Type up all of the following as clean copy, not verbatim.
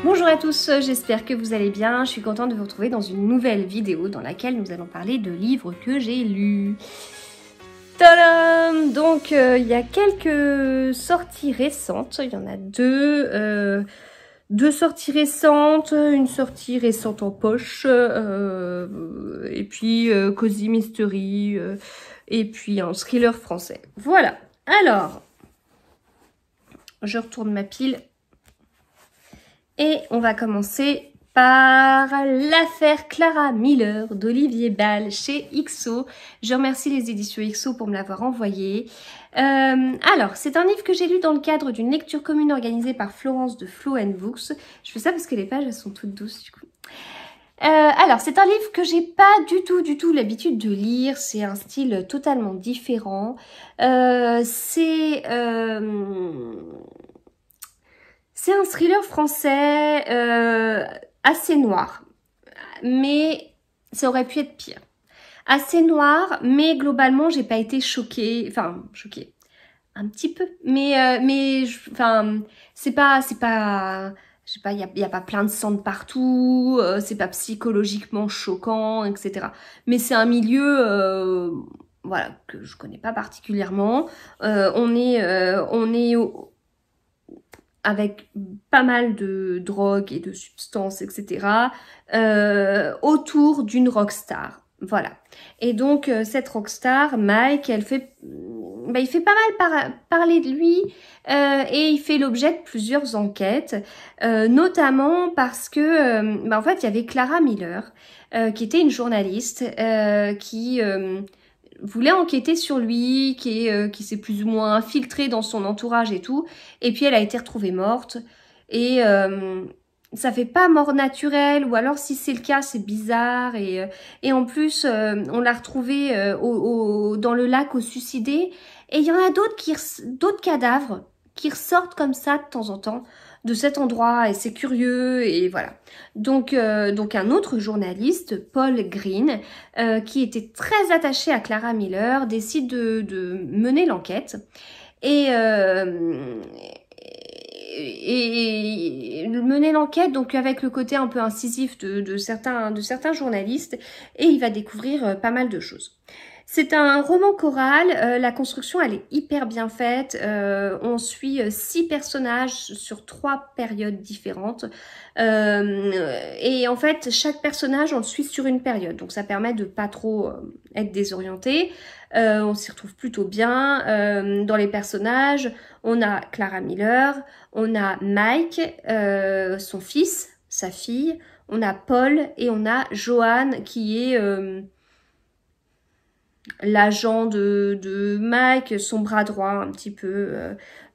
Bonjour à tous, j'espère que vous allez bien. Je suis contente de vous retrouver dans une nouvelle vidéo dans laquelle nous allons parler de livres que j'ai lus. Tadam! Donc il y a quelques sorties récentes, il y en a deux sorties récentes, une sortie récente en poche, et puis Cozy Mystery, et puis un thriller français. Voilà, alors, je retourne ma pile. Et on va commencer par l'affaire Clara Miller d'Olivier Bal chez XO. Je remercie les éditions XO pour me l'avoir envoyé. Alors, c'est un livre que j'ai lu dans le cadre d'une lecture commune organisée par Florence de Flow & Books. Je fais ça parce que les pages, elles sont toutes douces du coup. Alors, c'est un livre que j'ai pas du tout l'habitude de lire. C'est un style totalement différent. C'est un thriller français assez noir, mais ça aurait pu être pire. Assez noir, mais globalement, j'ai pas été choquée, enfin, choquée, un petit peu, enfin, c'est pas, je sais pas, il y a pas plein de sang de partout, c'est pas psychologiquement choquant, etc. Mais c'est un milieu, voilà, que je connais pas particulièrement. On est avec pas mal de drogues et de substances, etc., autour d'une rockstar. Voilà. Et donc, cette rockstar, Mike, il fait pas mal parler de lui et il fait l'objet de plusieurs enquêtes, notamment parce que, en fait, il y avait Clara Miller, qui était une journaliste qui voulait enquêter sur lui, qui s'est plus ou moins infiltré dans son entourage et tout, et puis elle a été retrouvée morte, et ça fait pas mort naturelle, ou alors si c'est le cas, c'est bizarre, et en plus, on l'a retrouvée dans le lac au suicidé, et il y en a d'autres cadavres qui ressortent comme ça de temps en temps, de cet endroit, et c'est curieux, et voilà. Donc un autre journaliste, Paul Green, qui était très attaché à Clara Miller, décide de mener l'enquête. Et mener l'enquête donc avec le côté un peu incisif de certains journalistes, et il va découvrir pas mal de choses. C'est un roman choral, la construction elle est hyper bien faite, on suit 6 personnages sur 3 périodes différentes, et en fait chaque personnage on le suit sur une période, donc ça permet de pas trop être désorienté. On s'y retrouve plutôt bien dans les personnages. On a Clara Miller, on a Mike, son fils, sa fille, on a Paul et on a Joanne qui est l'agent de Mike, son bras droit un petit peu,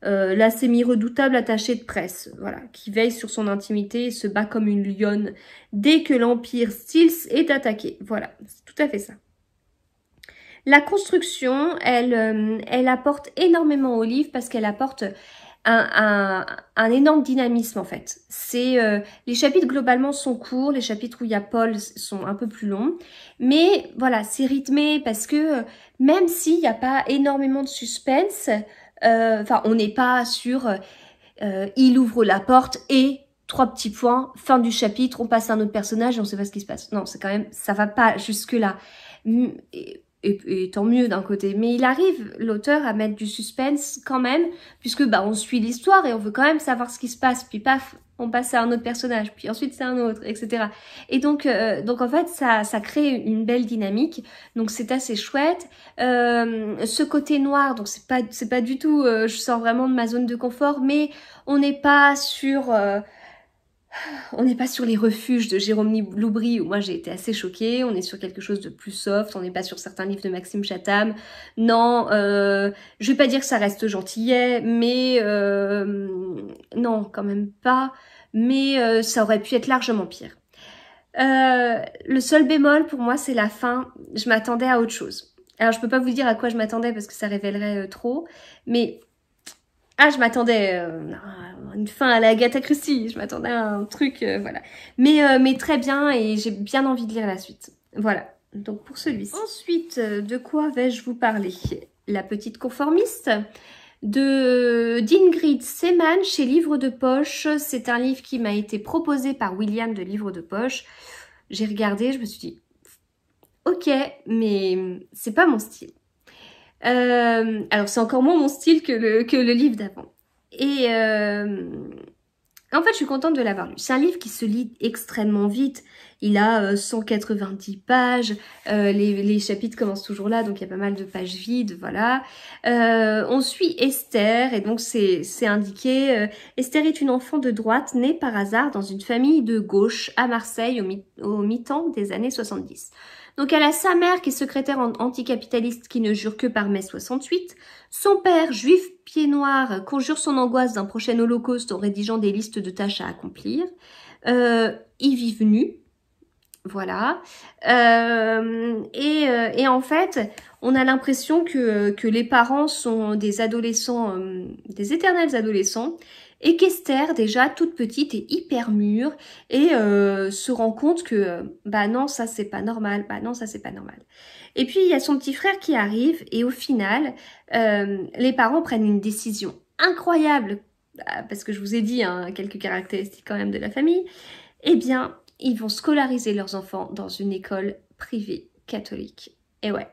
la semi-redoutable attachée de presse, voilà, qui veille sur son intimité et se bat comme une lionne dès que l'Empire Stills est attaqué. Voilà, c'est tout à fait ça. La construction, elle apporte énormément au livre parce qu'elle apporte un énorme dynamisme en fait. Les chapitres globalement sont courts, les chapitres où il y a Paul sont un peu plus longs, mais voilà, c'est rythmé parce que même s'il n'y a pas énormément de suspense, on n'est pas sur il ouvre la porte et 3 petits points, fin du chapitre, on passe à un autre personnage et on sait pas ce qui se passe. Non, c'est quand même, ça va pas jusque là. Et tant mieux d'un côté, mais il arrive, l'auteur, à mettre du suspense quand même, puisque on suit l'histoire et on veut quand même savoir ce qui se passe, puis paf, on passe à un autre personnage, puis ensuite c'est un autre, etc. Et donc en fait, ça crée une belle dynamique, donc c'est assez chouette. Ce côté noir, donc c'est pas du tout, je sors vraiment de ma zone de confort, mais on n'est pas sur les refuges de Jérôme Loubry où moi j'ai été assez choquée, on est sur quelque chose de plus soft, on n'est pas sur certains livres de Maxime Chatham. Non, je vais pas dire que ça reste gentillet, mais non, quand même pas, mais ça aurait pu être largement pire. Le seul bémol pour moi c'est la fin, je m'attendais à autre chose. Alors je peux pas vous dire à quoi je m'attendais parce que ça révélerait trop, mais je m'attendais à une fin à la Agatha Christie, je m'attendais à un truc, voilà. Mais très bien, et j'ai bien envie de lire la suite. Voilà, donc pour celui-ci. Ensuite, de quoi vais-je vous parler? La petite conformiste d'Ingrid Seemann chez Livre de Poche. C'est un livre qui m'a été proposé par William de Livre de Poche. J'ai regardé, je me suis dit, ok, mais c'est pas mon style. Alors c'est encore moins mon style que le livre d'avant. Et en fait, je suis contente de l'avoir lu. C'est un livre qui se lit extrêmement vite. Il a 190 pages. Les chapitres commencent toujours là, donc il y a pas mal de pages vides, voilà. On suit Esther, et donc c'est indiqué. Esther est une enfant de droite, née par hasard dans une famille de gauche à Marseille au mi-temps des années 70. Donc elle a sa mère qui est secrétaire anticapitaliste qui ne jure que par mai 68. Son père, juif pied noir, conjure son angoisse d'un prochain holocauste en rédigeant des listes de tâches à accomplir. Ils vivent nus. Voilà. Et en fait, on a l'impression que les parents sont des adolescents, des éternels adolescents, et qu'Esther, déjà toute petite, est hyper mûre et se rend compte que bah non, ça c'est pas normal, bah non, ça c'est pas normal. Et puis il y a son petit frère qui arrive et au final, les parents prennent une décision incroyable, parce que je vous ai dit hein, quelques caractéristiques quand même de la famille. Eh bien, ils vont scolariser leurs enfants dans une école privée catholique. Et ouais.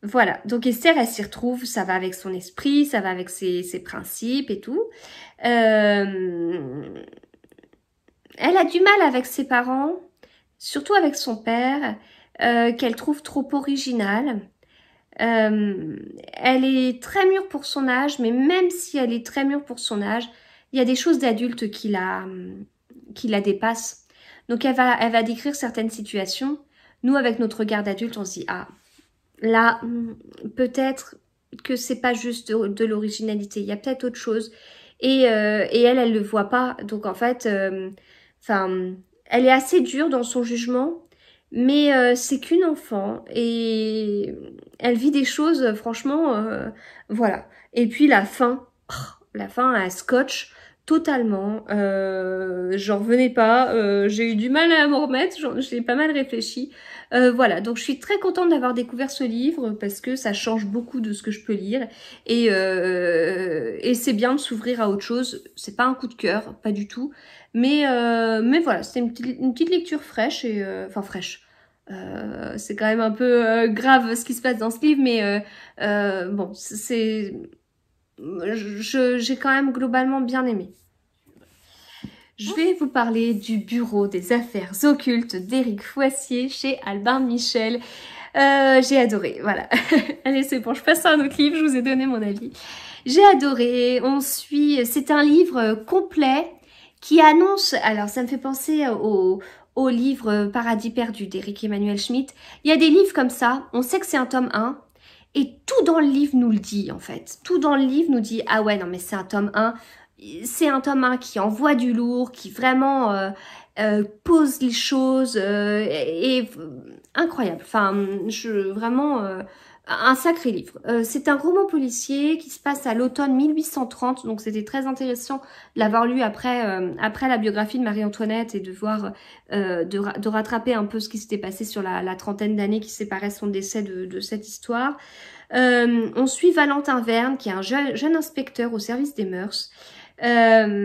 Voilà, donc Esther, elle s'y retrouve, ça va avec son esprit, ça va avec ses principes et tout. Elle a du mal avec ses parents, surtout avec son père, qu'elle trouve trop original. Elle est très mûre pour son âge, mais même si elle est très mûre pour son âge, il y a des choses d'adulte qui la dépassent. Donc elle va décrire certaines situations. Nous, avec notre regard d'adulte, on se dit, ah, là, peut-être que c'est pas juste de l'originalité, il y a peut-être autre chose. Et elle le voit pas. Donc en fait, elle est assez dure dans son jugement, mais c'est qu'une enfant et elle vit des choses, franchement, voilà. Et puis la fin, elle scotche totalement. J'en revenais pas. J'ai eu du mal à m'en remettre. J'ai pas mal réfléchi. Voilà, donc je suis très contente d'avoir découvert ce livre parce que ça change beaucoup de ce que je peux lire et c'est bien de s'ouvrir à autre chose. C'est pas un coup de cœur, pas du tout, mais voilà, c'était une petite lecture fraîche et enfin fraîche. C'est quand même un peu grave ce qui se passe dans ce livre, mais bon, j'ai quand même globalement bien aimé. Je vais vous parler du Bureau des affaires occultes d'Éric Foissier chez Albin Michel. J'ai adoré, voilà. Allez, c'est bon, je passe à un autre livre, je vous ai donné mon avis. J'ai adoré, c'est un livre complet qui annonce, alors ça me fait penser au livre Paradis perdu d'Éric Emmanuel Schmitt. Il y a des livres comme ça, on sait que c'est un tome 1, et tout dans le livre nous le dit en fait. Tout dans le livre nous dit, ah ouais, non mais c'est un tome 1. C'est un tome 1 qui envoie du lourd, qui vraiment pose les choses, et incroyable. Enfin, vraiment un sacré livre. C'est un roman policier qui se passe à l'automne 1830, donc c'était très intéressant de l'avoir lu après la biographie de Marie-Antoinette et de voir, de rattraper un peu ce qui s'était passé sur la trentaine d'années qui séparaient son décès de cette histoire. On suit Valentin Verne, qui est un jeune inspecteur au service des mœurs. Et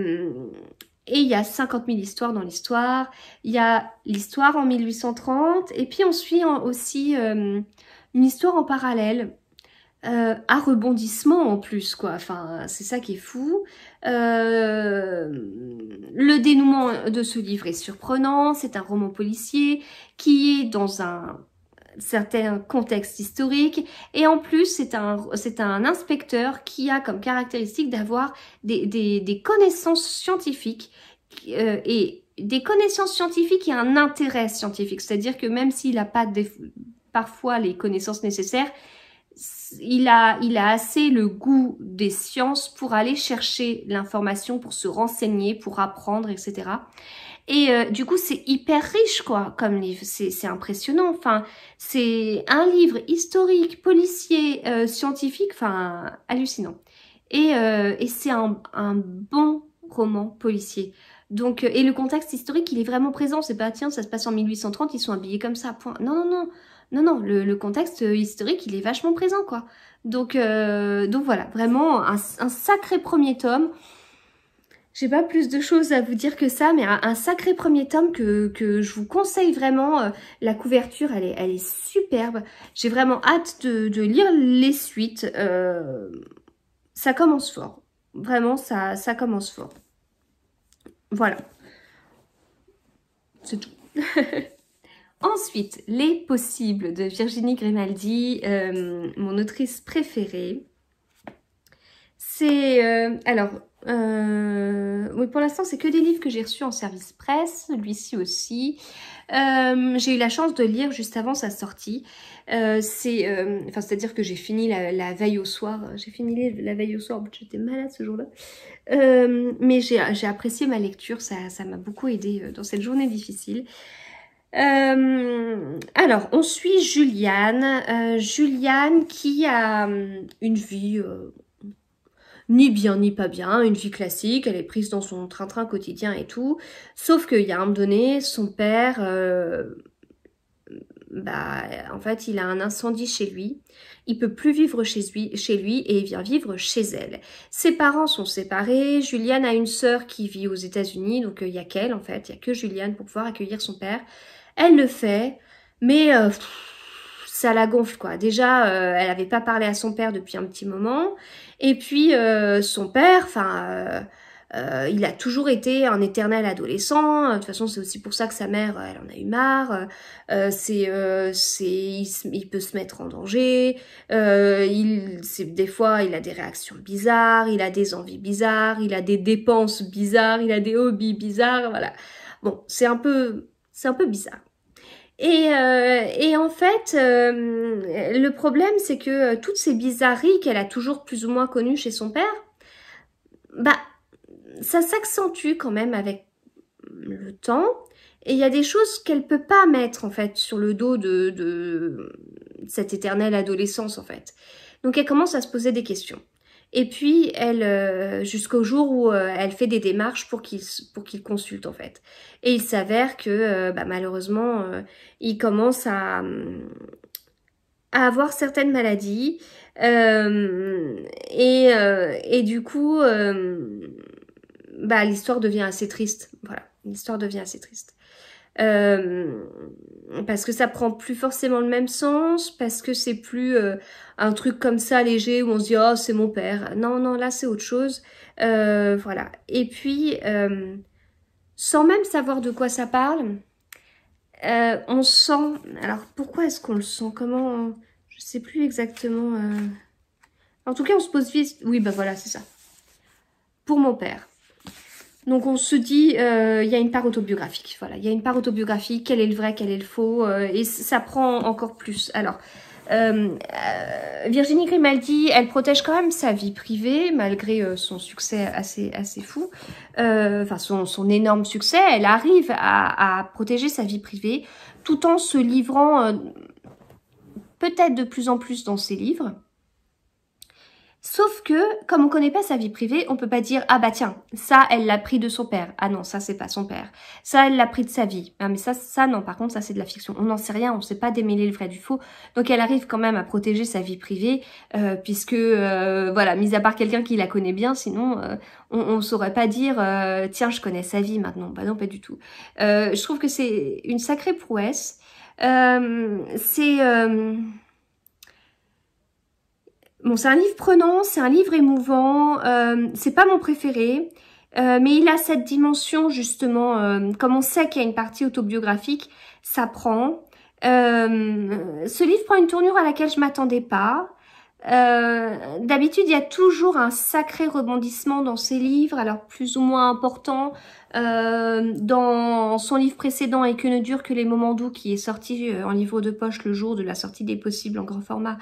il y a 50 000 histoires dans l'histoire. Il y a l'histoire en 1830. Et puis on suit aussi une histoire en parallèle. À rebondissement en plus, quoi. Enfin, c'est ça qui est fou. Le dénouement de ce livre est surprenant. C'est un roman policier qui est dans un certain contexte historique, et en plus c'est un inspecteur qui a comme caractéristique d'avoir des connaissances scientifiques et des connaissances scientifiques et un intérêt scientifique, c'est-à-dire que même s'il n'a pas parfois les connaissances nécessaires, il a assez le goût des sciences pour aller chercher l'information, pour se renseigner, pour apprendre, etc. Et du coup, c'est hyper riche, quoi, comme livre. C'est impressionnant. Enfin, c'est un livre historique, policier, scientifique, enfin, hallucinant. Et c'est un bon roman policier. Donc, et le contexte historique, il est vraiment présent. C'est pas, tiens, ça se passe en 1830, ils sont habillés comme ça, point. Non, non, non. Non, non, le contexte historique, il est vachement présent, quoi. Donc voilà, vraiment un sacré premier tome. J'ai pas plus de choses à vous dire que ça, mais un sacré premier tome que je vous conseille vraiment. La couverture, elle est superbe. J'ai vraiment hâte de lire les suites. Ça commence fort. Vraiment, ça commence fort. Voilà, c'est tout. Ensuite, Les Possibles de Virginie Grimaldi, mon autrice préférée. C'est... oui, pour l'instant, c'est que des livres que j'ai reçus en service presse, celui-ci aussi. J'ai eu la chance de lire juste avant sa sortie. C'est-à-dire que j'ai fini la veille au soir. J'ai fini la veille au soir, j'étais malade ce jour-là. Mais j'ai apprécié ma lecture, ça m'a beaucoup aidée dans cette journée difficile. Alors, on suit Juliane. Juliane qui a une vie... ni bien ni pas bien, une vie classique, elle est prise dans son train-train quotidien et tout. Sauf qu'il y a un moment donné, son père, en fait, il a un incendie chez lui. Il peut plus vivre chez lui et il vient vivre chez elle. Ses parents sont séparés. Juliane a une sœur qui vit aux États-Unis, donc il y a qu'elle en fait, il y a que Juliane pour pouvoir accueillir son père. Elle le fait, mais ça la gonfle quoi. Déjà, elle n'avait pas parlé à son père depuis un petit moment. Et puis son père, il a toujours été un éternel adolescent. De toute façon, c'est aussi pour ça que sa mère, elle en a eu marre. Il peut se mettre en danger. Des fois, il a des réactions bizarres, il a des envies bizarres, il a des dépenses bizarres, il a des hobbies bizarres. Voilà. Bon, c'est un peu bizarre. Et en fait, le problème, c'est que toutes ces bizarreries qu'elle a toujours plus ou moins connues chez son père, ça s'accentue quand même avec le temps. Et il y a des choses qu'elle peut pas mettre, en fait, sur le dos de cette éternelle adolescence, en fait. Donc, elle commence à se poser des questions. Et puis, jusqu'au jour où elle fait des démarches pour qu'il consulte, en fait. Et il s'avère que, malheureusement, il commence à avoir certaines maladies. Et du coup, l'histoire devient assez triste. Voilà, l'histoire devient assez triste. Parce que ça prend plus forcément le même sens, parce que c'est plus un truc comme ça léger où on se dit oh c'est mon père. Non, non, là c'est autre chose. Voilà. Et puis, sans même savoir de quoi ça parle, on sent... Alors pourquoi est-ce qu'on le sent? Comment... Je sais plus exactement... En tout cas, on se pose vite... Oui, voilà, c'est ça. Pour mon père. Donc on se dit, il y a une part autobiographique. Voilà, il y a une part autobiographique. Quel est le vrai, quel est le faux? Et ça prend encore plus. Alors, Virginie Grimaldi, elle protège quand même sa vie privée, malgré son succès assez fou. Enfin, son énorme succès. Elle arrive à protéger sa vie privée, tout en se livrant peut-être de plus en plus dans ses livres. Sauf que, comme on connaît pas sa vie privée, on peut pas dire « Ah bah tiens, ça, elle l'a pris de son père. Ah non, ça, c'est pas son père. Ça, elle l'a pris de sa vie. Ah, mais ça, non, par contre, ça, c'est de la fiction. » On n'en sait rien, on sait pas démêler le vrai du faux. Donc, elle arrive quand même à protéger sa vie privée, puisque, voilà, mis à part quelqu'un qui la connaît bien, sinon, on saurait pas dire « Tiens, je connais sa vie maintenant. » Bah non, pas du tout. Je trouve que c'est une sacrée prouesse. Bon, c'est un livre prenant, c'est un livre émouvant, c'est pas mon préféré, mais il a cette dimension justement, comme on sait qu'il y a une partie autobiographique, ça prend. Ce livre prend une tournure à laquelle je m'attendais pas. D'habitude, il y a toujours un sacré rebondissement dans ses livres, alors plus ou moins important. Dans son livre précédent, Et que ne durent que les moments doux, qui est sorti en livre de poche le jour de la sortie des Possibles en grand format,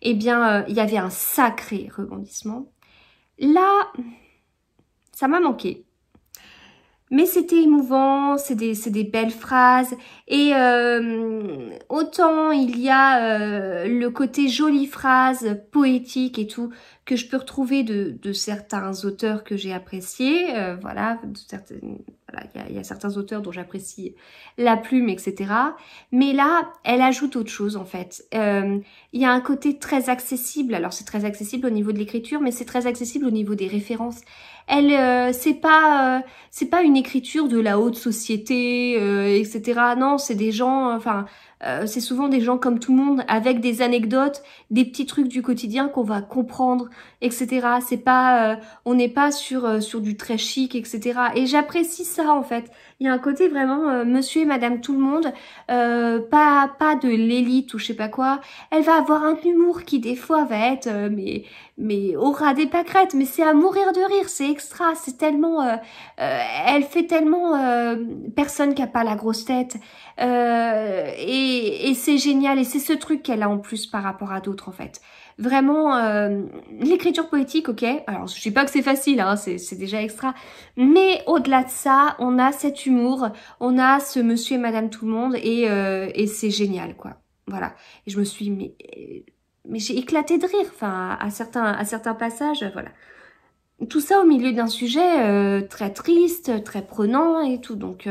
eh bien, il y avait un sacré rebondissement. Là, ça m'a manqué. Mais c'était émouvant, c'est des belles phrases. Et autant il y a le côté jolie phrase, poétique et tout, que je peux retrouver de certains auteurs que j'ai appréciés, voilà, il y a certains auteurs dont j'apprécie la plume, etc. Mais là, elle ajoute autre chose en fait. Il y a un côté très accessible. Alors c'est très accessible au niveau de l'écriture, mais c'est très accessible au niveau des références. C'est pas une écriture de la haute société, etc. Non, c'est des gens, c'est souvent des gens comme tout le monde, avec des anecdotes, des petits trucs du quotidien qu'on va comprendre, etc. C'est pas, on n'est pas sur du très chic, etc. Et j'apprécie ça en fait. Il y a un côté vraiment monsieur et madame tout le monde, pas de l'élite ou je sais pas quoi. Elle va avoir un humour qui des fois va être mais au ras des pâquerettes, mais c'est à mourir de rire, c'est extra, c'est tellement elle fait tellement personne qui a pas la grosse tête. Et c'est génial, et c'est ce truc qu'elle a en plus par rapport à d'autres en fait. Vraiment, l'écriture poétique, ok, alors je dis pas que c'est facile, hein, c'est déjà extra, mais au-delà de ça, on a cet humour, on a ce monsieur et madame tout le monde, et c'est génial, quoi. Voilà, et je me suis, mais j'ai éclaté de rire, enfin, à certains passages, voilà. Tout ça au milieu d'un sujet très triste, très prenant et tout, donc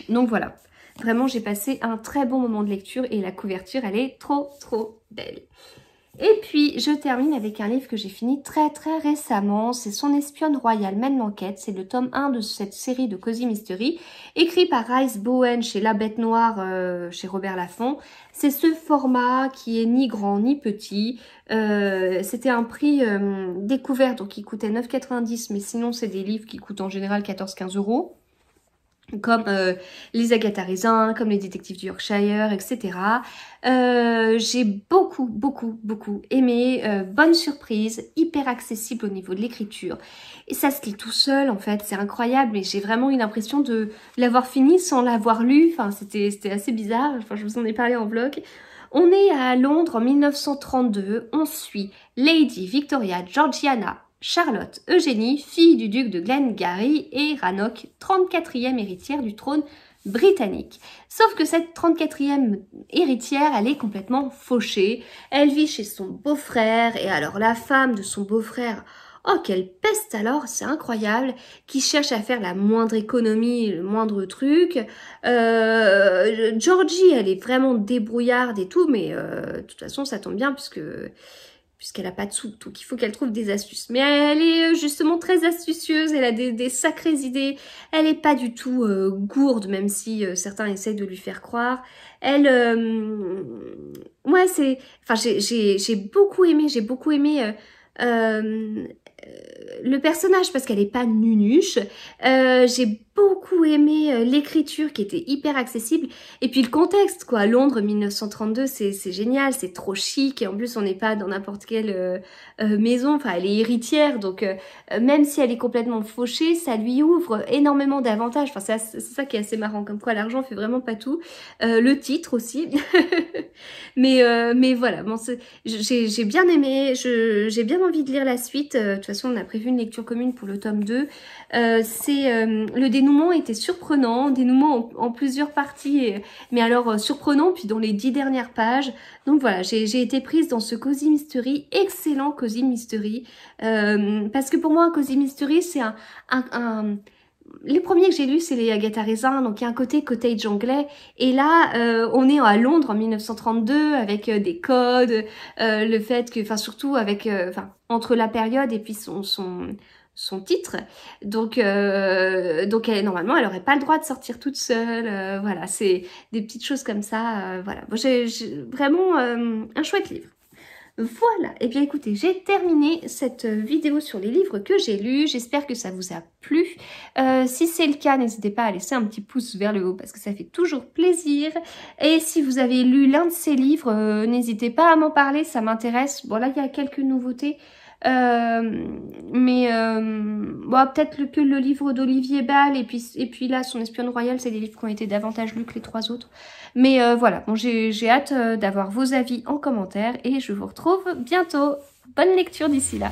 voilà. Vraiment, j'ai passé un très bon moment de lecture et la couverture, elle est trop belle. Et puis, je termine avec un livre que j'ai fini très récemment. C'est Son espionne royale mène l'enquête. C'est le tome 1 de cette série de Cozy Mystery, écrit par Rice Bowen chez La Bête Noire, chez Robert Laffont. C'est ce format qui est ni grand ni petit. C'était un prix découvert, donc il coûtait 9,90 €, mais sinon, c'est des livres qui coûtent en général 14-15 €. Comme les Agatha Raisin, comme les détectives du Yorkshire, etc. J'ai beaucoup aimé, bonne surprise, hyper accessible au niveau de l'écriture. Et ça se lit tout seul en fait, c'est incroyable, mais j'ai vraiment eu l'impression de l'avoir fini sans l'avoir lu, enfin c'était assez bizarre, enfin je vous en ai parlé en vlog. On est à Londres en 1932, on suit Lady Victoria Georgiana Charlotte Eugénie, fille du duc de Glengarry, et Rannoch, 34e héritière du trône britannique. Sauf que cette 34e héritière, elle est complètement fauchée. Elle vit chez son beau-frère, et alors la femme de son beau-frère, oh quelle peste alors, c'est incroyable, qui cherche à faire la moindre économie, le moindre truc. Georgie, elle est vraiment débrouillarde et tout, mais de toute façon ça tombe bien puisqu'elle a pas de sous, donc il faut qu'elle trouve des astuces. Mais elle est justement très astucieuse, elle a des sacrées idées, elle est pas du tout gourde, même si certains essayent de lui faire croire. Elle, ouais, j'ai beaucoup aimé le personnage parce qu'elle est pas nunuche. J'ai beaucoup aimé l'écriture qui était hyper accessible, et puis le contexte quoi. Londres 1932, c'est génial, c'est trop chic, et en plus on n'est pas dans n'importe quelle maison, enfin elle est héritière, donc même si elle est complètement fauchée, ça lui ouvre énormément d'avantages. Enfin c'est ça qui est assez marrant, comme quoi l'argent fait vraiment pas tout. Le titre aussi. mais voilà, bon, j'ai bien aimé, j'ai bien envie de lire la suite. De toute façon on a prévu une lecture commune pour le tome 2. Le dénouement était surprenant, dénouement en plusieurs parties, mais alors surprenant, puis dans les 10 dernières pages. Donc voilà, j'ai été prise dans ce Cozy Mystery, excellent Cozy Mystery, parce que pour moi un Cozy Mystery c'est les premiers que j'ai lus, c'est les Agatha Raisin, donc il y a un côté cottage anglais. Et là, on est à Londres en 1932 avec des codes, le fait que, enfin surtout avec, entre la période et puis son titre. Donc normalement, elle aurait pas le droit de sortir toute seule. Voilà, c'est des petites choses comme ça. Voilà, bon, j'ai vraiment un chouette livre. Voilà, et bien écoutez, j'ai terminé cette vidéo sur les livres que j'ai lus. J'espère que ça vous a plu. Si c'est le cas, n'hésitez pas à laisser un petit pouce vers le haut parce que ça fait toujours plaisir. Et si vous avez lu l'un de ces livres, n'hésitez pas à m'en parler, ça m'intéresse. Bon là, il y a quelques nouveautés. Bon, peut-être que le livre d'Olivier Ball et puis là Son espionne royale, c'est des livres qui ont été davantage lus que les 3 autres, mais voilà, bon, j'ai hâte d'avoir vos avis en commentaire et je vous retrouve bientôt. Bonne lecture d'ici là.